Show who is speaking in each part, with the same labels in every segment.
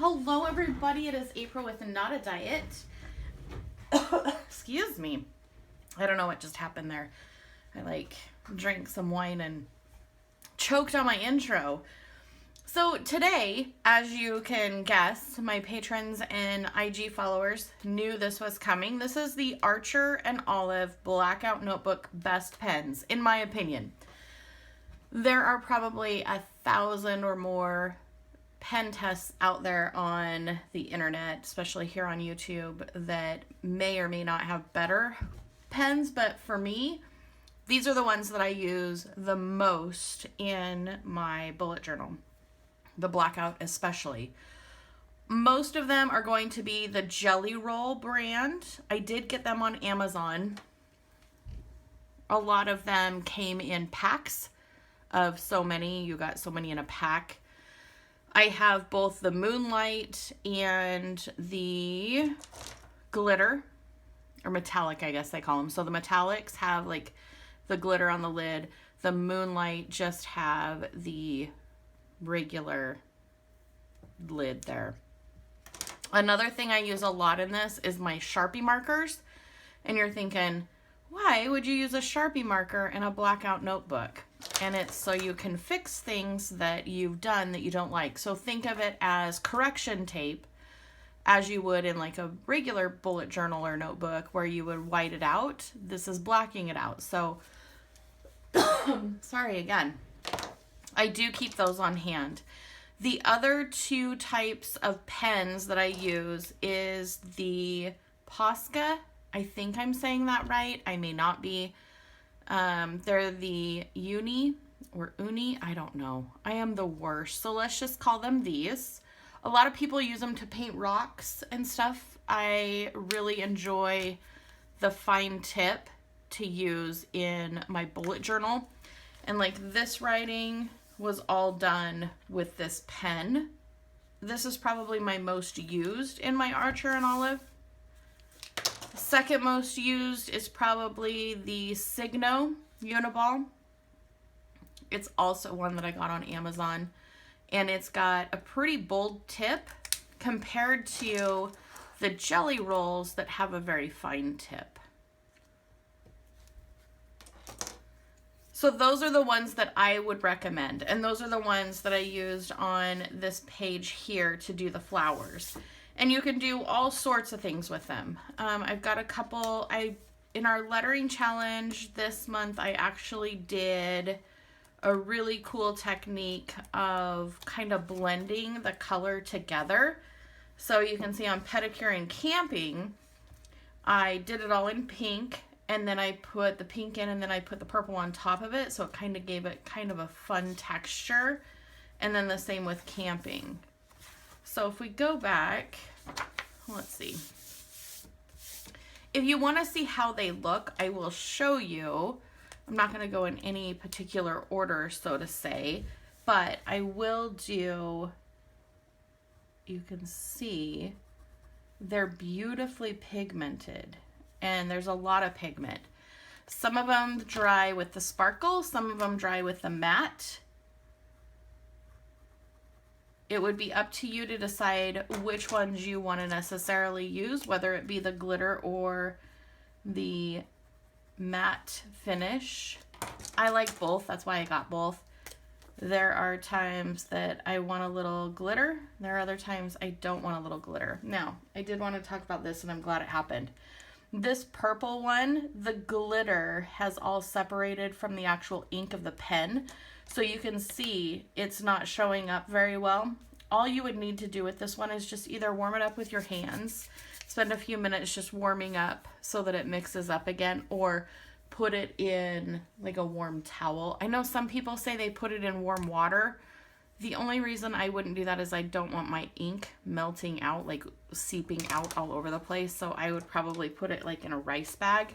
Speaker 1: Hello everybody, it is April with Not a Diet. Excuse me. I don't know what just happened there. I drank some wine and choked on my intro. So today, as you can guess, my patrons and IG followers knew this was coming. This is the Archer and Olive Blackout Notebook Best Pens, in my opinion. There are probably 1,000 or more pen tests out there on the internet, especially here on YouTube, that may or may not have better pens, but for me, these are the ones that I use the most in my bullet journal, the Blackout especially. Most of them are going to be the Jelly Roll brand. I did get them on Amazon. A lot of them came in packs of so many. You got so many in a pack. I have both the Moonlight and the glitter, or metallic, I guess they call them. So the metallics have like the glitter on the lid. The Moonlight just have the regular lid there. Another thing I use a lot in this is my Sharpie markers. And you're thinking, why would you use a Sharpie marker in a Blackout notebook? And it's so you can fix things that you've done that you don't like. So think of it as correction tape, as you would in like a regular bullet journal or notebook where you would white it out. This is blacking it out. So, sorry again. I do keep those on hand. The other two types of pens that I use is the Posca. I think I'm saying that right. I may not be. They're the Uni, I don't know. I am the worst. So let's just call them these. A lot of people use them to paint rocks and stuff. I really enjoy the fine tip to use in my bullet journal. And like this writing was all done with this pen. This is probably my most used in my Archer and Olive. Second most used is probably the Signo Uniball. It's also one that I got on Amazon, and it's got a pretty bold tip compared to the Jelly Rolls that have a very fine tip. So those are the ones that I would recommend, and those are the ones that I used on this page here to do the flowers. And you can do all sorts of things with them. I've got a couple. In our lettering challenge this month, I actually did a really cool technique of kind of blending the color together. So you can see on Pedicure and Camping, I did it all in pink, and then I put the pink in, and then I put the purple on top of it. So it kind of gave it kind of a fun texture. And then the same with Camping. So if we go back, let's see. If you want to see how they look, I will show you. I'm not going to go in any particular order, so to say, but I will do, you can see they're beautifully pigmented, and there's a lot of pigment. Some of them dry with the sparkle, some of them dry with the matte. It would be up to you to decide which ones you want to necessarily use, whether it be the glitter or the matte finish. I like both. That's why I got both. There are times that I want a little glitter. There are other times I don't want a little glitter. Now, I did want to talk about this, and I'm glad it happened. This purple one, the glitter has all separated from the actual ink of the pen. So you can see it's not showing up very well. All you would need to do with this one is just either warm it up with your hands, spend a few minutes just warming up so that it mixes up again, or put it in like a warm towel. I know some people say they put it in warm water. The only reason I wouldn't do that is I don't want my ink melting out, like seeping out all over the place. So I would probably put it like in a rice bag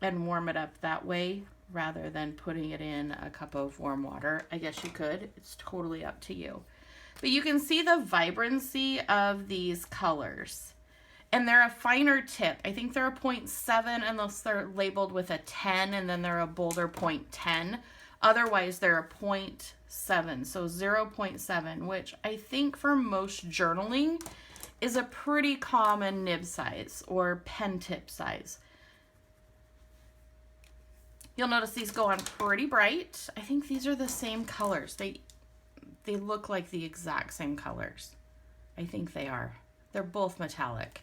Speaker 1: and warm it up that way, rather than putting it in a cup of warm water. I guess you could. It's totally up to you. But you can see the vibrancy of these colors. And they're a finer tip. I think they're a 0.7 unless they're labeled with a 10, and then they're a bolder 0.10. Otherwise, they're a 0.7, so 0.7, which I think for most journaling is a pretty common nib size or pen tip size. You'll notice these go on pretty bright. I think these are the same colors. They look like the exact same colors. I think they are. They're both metallic.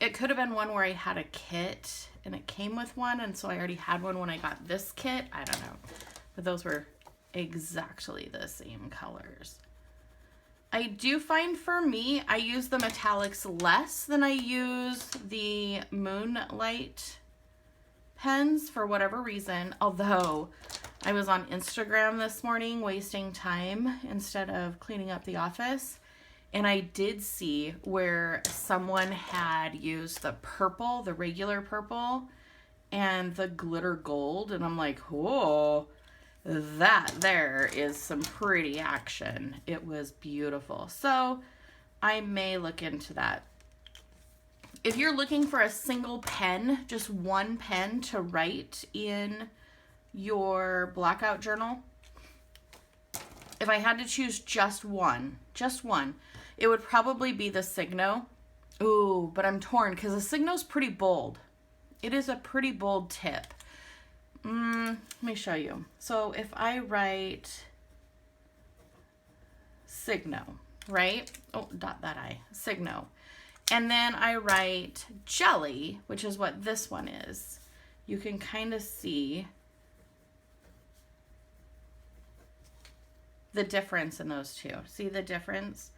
Speaker 1: It could have been one where I had a kit and it came with one, and so I already had one when I got this kit. I don't know. But those were exactly the same colors. I do find for me, I use the metallics less than I use the Moonlight pens for whatever reason. Although I was on Instagram this morning wasting time instead of cleaning up the office. And I did see where someone had used the purple, the regular purple, and the glitter gold. And I'm like, whoa, that there is some pretty action. It was beautiful. So I may look into that. If you're looking for a single pen, just one pen to write in your blackout journal, if I had to choose just one, it would probably be the Signo. Ooh, but I'm torn because the Signo's pretty bold. It is a pretty bold tip. Let me show you. So if I write Signo, right? Oh, dot that I. Signo. And then I write Jelly, which is what this one is. You can kind of see the difference in those two. See the difference?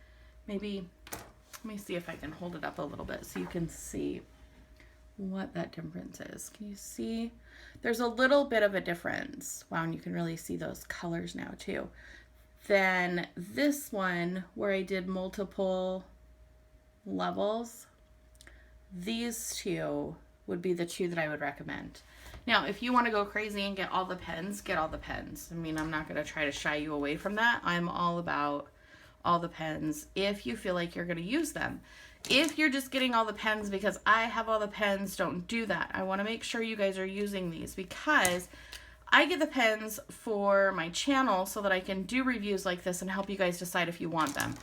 Speaker 1: Maybe, let me see if I can hold it up a little bit so you can see what that difference is. Can you see? There's a little bit of a difference. Wow, and you can really see those colors now too. Then this one, where I did multiple levels, these two would be the two that I would recommend. Now, if you want to go crazy and get all the pens, get all the pens. I mean, I'm not going to try to shy you away from that. I'm all about all the pens if you feel like you're going to use them. If you're just getting all the pens because I have all the pens, don't do that. I want to make sure you guys are using these because I get the pens for my channel so that I can do reviews like this and help you guys decide if you want them.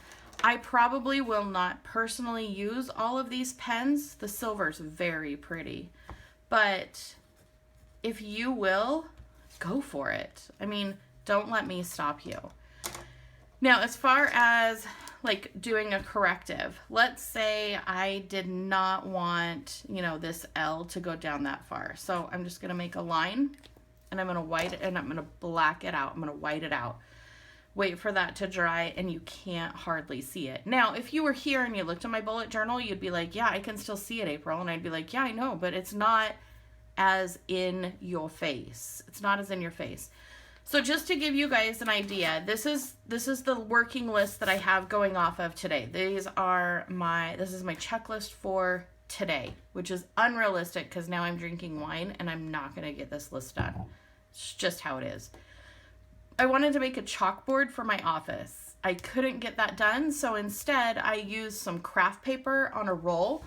Speaker 1: I probably will not personally use all of these pens. The silver's very pretty, but if you will, go for it. I mean, don't let me stop you. Now, as far as like doing a corrective, let's say I did not want, this L to go down that far. So I'm just going to make a line and I'm going to white it and I'm going to black it out. I'm going to white it out. Wait for that to dry and you can't hardly see it. Now, if you were here and you looked at my bullet journal, you'd be like, yeah, I can still see it, April. And I'd be like, yeah, I know, but it's not as in your face. It's not as in your face. So just to give you guys an idea, this is the working list that I have going off of today. This is my checklist for today, which is unrealistic because now I'm drinking wine and I'm not going to get this list done. It's just how it is. I wanted to make a chalkboard for my office. I couldn't get that done, so instead I used some craft paper on a roll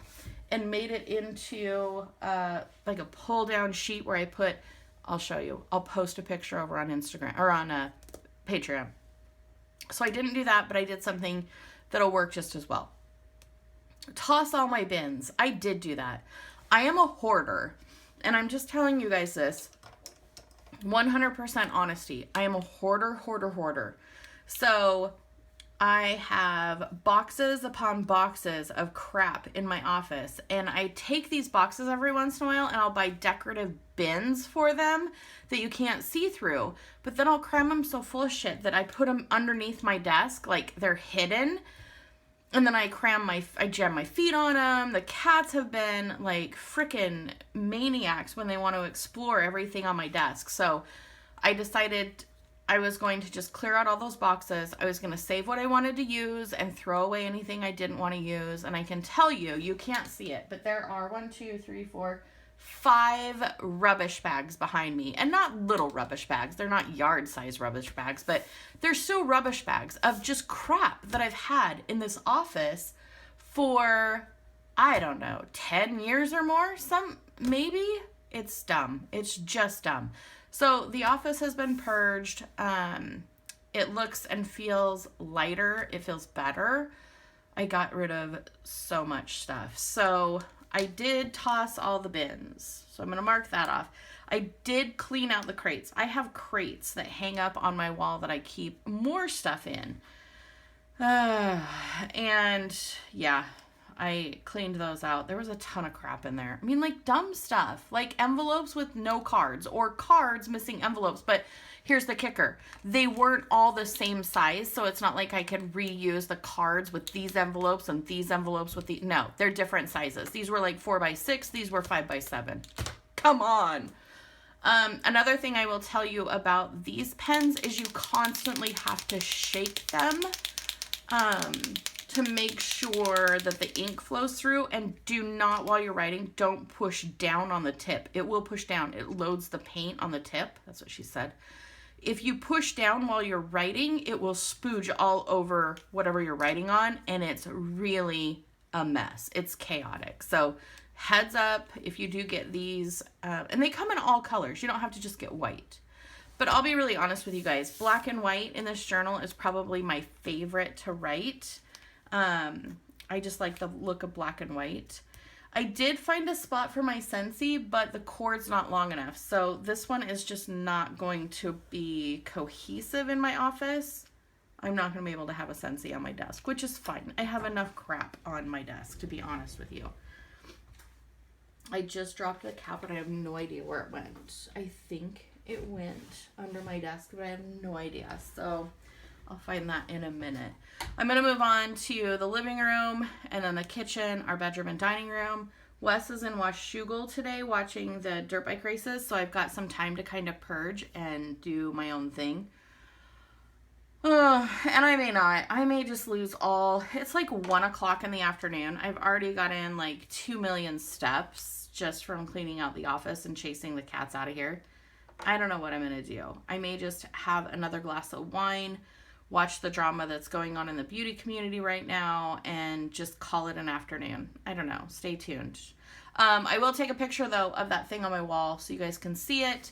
Speaker 1: and made it into like a pull down sheet where I put, I'll show you. I'll post a picture over on Instagram or on Patreon. So I didn't do that, but I did something that'll work just as well. Toss all my bins. I did do that. I am a hoarder, and I'm just telling you guys this. 100% honesty. I am a hoarder. So I have boxes upon boxes of crap in my office, and I take these boxes every once in a while and I'll buy decorative bins for them that you can't see through, but then I'll cram them so full of shit that I put them underneath my desk like they're hidden, and then I jam my feet on them. The cats have been like freaking maniacs when they want to explore everything on my desk. So I decided I was going to just clear out all those boxes. I was going to save what I wanted to use and throw away anything I didn't want to use. And I can tell you, you can't see it, but there are 5 rubbish bags behind me. And not little rubbish bags. They're not yard size rubbish bags, but they're still rubbish bags of just crap that I've had in this office for, I don't know, 10 years or more. Maybe. It's dumb. It's just dumb. So the office has been purged. It looks and feels lighter. It feels better. I got rid of so much stuff. So I did toss all the bins. So I'm going to mark that off. I did clean out the crates. I have crates that hang up on my wall that I keep more stuff in. And yeah, I cleaned those out. There was a ton of crap in there. I mean, like dumb stuff, like envelopes with no cards or cards missing envelopes. But here's the kicker. They weren't all the same size. So it's not like I could reuse the cards with these envelopes and these envelopes with the, no, they're different sizes. These were like 4x6. These were 5x7. Come on. Another thing I will tell you about these pens is you constantly have to shake them to make sure that the ink flows through, and do not, while you're writing, don't push down on the tip. It will push down. It loads the paint on the tip. That's what she said. If you push down while you're writing, it will spooge all over whatever you're writing on, and it's really a mess. It's chaotic. So heads up if you do get these, and they come in all colors. You don't have to just get white. But I'll be really honest with you guys. Black and white in this journal is probably my favorite to write. I just like the look of black and white. I did find a spot for my Scentsy, but the cord's not long enough. So this one is just not going to be cohesive in my office. I'm not going to be able to have a Scentsy on my desk, which is fine. I have enough crap on my desk, to be honest with you. I just dropped the cap, and I have no idea where it went. I think it went under my desk, but I have no idea. So I'll find that in a minute. I'm going to move on to the living room and then the kitchen, our bedroom and dining room. Wes is in Washougal today watching the dirt bike races, so I've got some time to kind of purge and do my own thing. And I may not. I may just lose all. It's like 1 o'clock in the afternoon. I've already got in like 2 million steps just from cleaning out the office and chasing the cats out of here. I don't know what I'm going to do. I may just have another glass of wine, watch the drama that's going on in the beauty community right now, and just call it an afternoon. I don't know. Stay tuned. I will take a picture, though, of that thing on my wall so you guys can see it.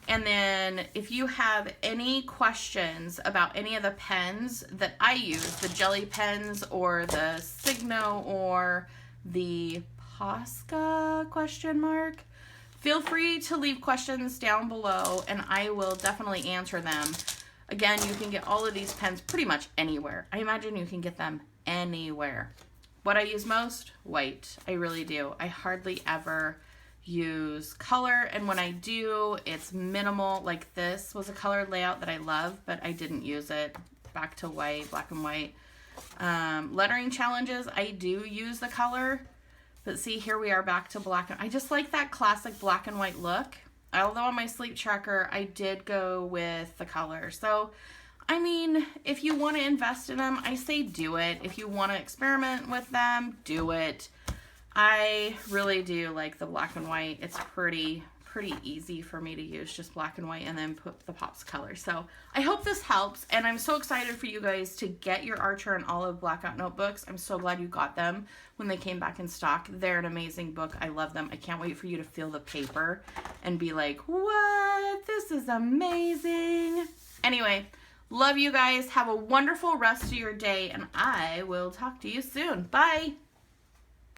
Speaker 1: And then if you have any questions about any of the pens that I use, the jelly pens or the Signo or the Posca question mark, feel free to leave questions down below and I will definitely answer them. Again, you can get all of these pens pretty much anywhere. I imagine you can get them anywhere. What I use most? White. I really do. I hardly ever use color, and when I do, it's minimal. Like this was a color layout that I love, but I didn't use it. Back to white, black and white. Lettering challenges, I do use the color, but see, here we are back to black. I just like that classic black and white look. Although on my sleep tracker, I did go with the color. So, I mean, if you want to invest in them, I say do it. If you want to experiment with them, do it. I really do like the black and white. It's pretty easy for me to use, just black and white, and then put the pops color. So I hope this helps, and I'm so excited for you guys to get your Archer and Olive Blackout notebooks. I'm so glad you got them when they came back in stock. They're an amazing book. I love them. I can't wait for you to feel the paper and be like, what? This is amazing. Anyway, love you guys. Have a wonderful rest of your day, and I will talk to you soon. Bye.